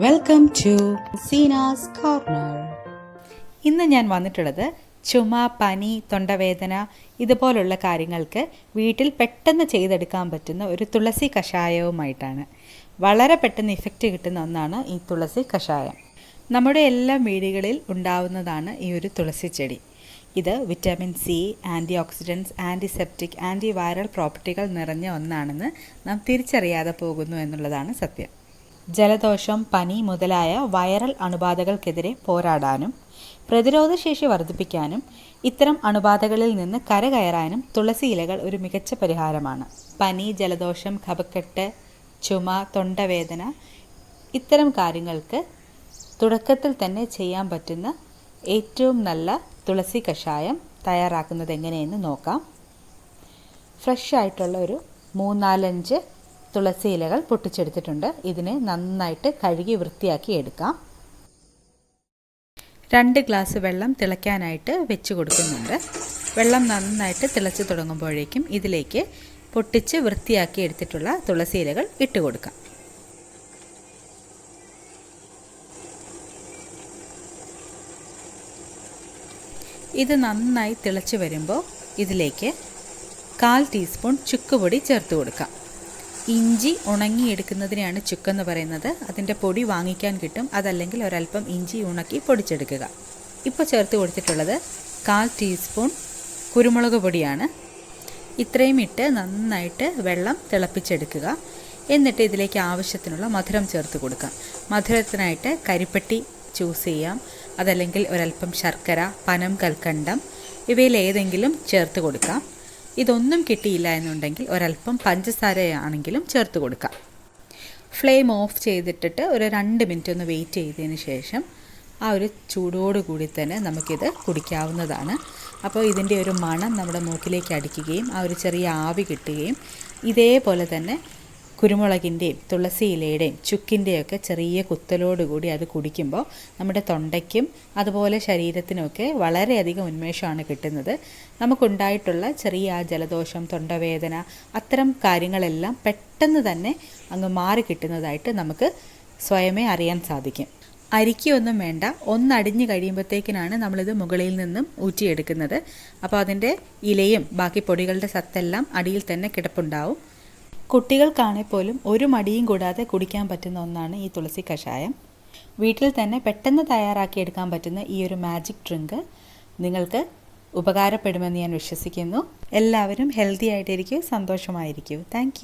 Welcome to Seena's corner. ഇന്ന് ഞാൻ വന്നിട്ടുള്ളത് ചുമ, പനി, തൊണ്ടവേദന ഇതുപോലുള്ള കാര്യങ്ങൾക്ക് വീട്ടിൽ പെട്ടെന്ന് ചെയ്തെടുക്കാൻ പറ്റുന്ന ഒരു തുളസി കഷായവുമായിട്ടാണ്. വളരെ പെട്ടെന്ന് ഇഫക്റ്റ് കിട്ടുന്ന ഒന്നാണ് ഈ തുളസി കഷായം. നമ്മുടെ എല്ലാ വീടുകളിൽ ഉണ്ടാവുന്നതാണ് ഈ ഒരു തുളസി ചെടി. ഇത് vitamin C, antioxidants, antiseptic, antiviral പ്രോപ്പർട്ടികൾ നിറഞ്ഞ ഒന്നാണെന്ന് നാം തിരിച്ചറിയാതെ പോകുന്നു എന്നുള്ളതാണ് സത്യം. ജലദോഷം, പനി മുതലായ വൈറൽ അണുബാധകൾക്കെതിരെ പോരാടാനും പ്രതിരോധശേഷി വർദ്ധിപ്പിക്കാനും ഇത്തരം അണുബാധകളിൽ നിന്ന് കരകയറാനും തുളസി ഇലകൾ ഒരു മികച്ച പരിഹാരമാണ്. പനി, ജലദോഷം, കഫക്കെട്ട്, ചുമ, തൊണ്ടവേദന ഇത്തരം കാര്യങ്ങൾക്ക് തുടക്കത്തിൽ തന്നെ ചെയ്യാൻ പറ്റുന്ന ഏറ്റവും നല്ല തുളസി കഷായം തയ്യാറാക്കുന്നത് എങ്ങനെയെന്ന് നോക്കാം. ഫ്രഷ് ആയിട്ടുള്ള ഒരു 3-4 തുളസി ഇലകൾ പൊട്ടിച്ചെടുത്തിട്ടുണ്ട്. ഇതിനെ നന്നായിട്ട് കഴുകി വൃത്തിയാക്കി എടുക്കാം. 2 ഗ്ലാസ് വെള്ളം തിളയ്ക്കാനായിട്ട് വെച്ച് കൊടുക്കുന്നുണ്ട്. വെള്ളം നന്നായിട്ട് തിളച്ച് തുടങ്ങുമ്പോഴേക്കും ഇതിലേക്ക് പൊട്ടിച്ച് വൃത്തിയാക്കി എടുത്തിട്ടുള്ള തുളസി ഇലകൾ ഇട്ട് കൊടുക്കാം. ഇത് നന്നായി തിളച്ച് വരുമ്പോൾ ഇതിലേക്ക് 1/4 ടീസ്പൂൺ ചുക്കുപൊടി ചേർത്ത് കൊടുക്കാം. ഇഞ്ചി ഉണങ്ങിയെടുക്കുന്നതിനെയാണ് ചുക്കെന്ന് പറയുന്നത്. അതിൻ്റെ പൊടി വാങ്ങിക്കാൻ കിട്ടും. അതല്ലെങ്കിൽ ഒരല്പം ഇഞ്ചി ഉണക്കി പൊടിച്ചെടുക്കുക. ഇപ്പോൾ ചേർത്ത് കൊടുത്തിട്ടുള്ളത് 1/4 ടീസ്പൂൺ കുരുമുളക് പൊടിയാണ്. ഇത്രയും ഇട്ട് നന്നായിട്ട് വെള്ളം തിളപ്പിച്ചെടുക്കുക. എന്നിട്ട് ഇതിലേക്ക് ആവശ്യത്തിനുള്ള മധുരം ചേർത്ത് കൊടുക്കാം. മധുരത്തിനായിട്ട് കരിപ്പെട്ടി ചൂസ് ചെയ്യാം. അതല്ലെങ്കിൽ ഒരല്പം ശർക്കര, പനം കൽക്കണ്ടം ഇവയിൽ ഏതെങ്കിലും ചേർത്ത് കൊടുക്കാം. ഇതൊന്നും കിട്ടിയില്ല എന്നുണ്ടെങ്കിൽ ഒരല്പം പഞ്ചസാരയാണെങ്കിലും ചേർത്ത് കൊടുക്കാം. ഫ്ലെയിം ഓഫ് ചെയ്തിട്ടിട്ട് ഒരു 2 മിനിറ്റ് ഒന്ന് വെയിറ്റ് ചെയ്തതിന് ശേഷം ആ ഒരു ചൂടോടുകൂടി തന്നെ നമുക്കിത് കുടിക്കാവുന്നതാണ്. അപ്പോൾ ഇതിൻ്റെ ഒരു മണം നമ്മുടെ മൂക്കിലേക്ക് അടിക്കുകയും ആ ഒരു ചെറിയ ആവി കിട്ടുകയും ഇതേപോലെ തന്നെ കുരുമുളകിൻ്റെയും തുളസി ഇലയുടെയും ചുക്കിൻ്റെയൊക്കെ ചെറിയ കുത്തലോടുകൂടി അത് കുടിക്കുമ്പോൾ നമ്മുടെ തൊണ്ടയ്ക്കും അതുപോലെ ശരീരത്തിനുമൊക്കെ വളരെയധികം ഉന്മേഷമാണ് കിട്ടുന്നത്. നമുക്കുണ്ടായിട്ടുള്ള ചെറിയ ആ ജലദോഷം, തൊണ്ടവേദന അത്തരം കാര്യങ്ങളെല്ലാം പെട്ടെന്ന് തന്നെ അങ്ങ് മാറി കിട്ടുന്നതായിട്ട് നമുക്ക് സ്വയമേ അറിയാൻ സാധിക്കും. അരിക്കൊന്നും വേണ്ട, ഒന്നടിഞ്ഞ് കഴിയുമ്പോഴത്തേക്കിനാണ് നമ്മളിത് മുകളിൽ നിന്നും ഊറ്റിയെടുക്കുന്നത്. അപ്പോൾ അതിൻ്റെ ഇലയും ബാക്കി പൊടികളുടെ സത്തെല്ലാം അടിയിൽ തന്നെ കിടപ്പുണ്ടാവും. കുട്ടികൾക്കാണെങ്കിൽ പോലും ഒരു മടിയും കൂടാതെ കുടിക്കാൻ പറ്റുന്ന ഒന്നാണ് ഈ തുളസി കഷായം. വീട്ടിൽ തന്നെ പെട്ടെന്ന് തയ്യാറാക്കിയെടുക്കാൻ പറ്റുന്ന ഈ ഒരു മാജിക് ഡ്രിങ്ക് നിങ്ങൾക്ക് ഉപകാരപ്പെടുമെന്ന് ഞാൻ വിശ്വസിക്കുന്നു. എല്ലാവരും ഹെൽത്തി ആയിട്ടിരിക്കൂ, സന്തോഷമായിരിക്കൂ. താങ്ക്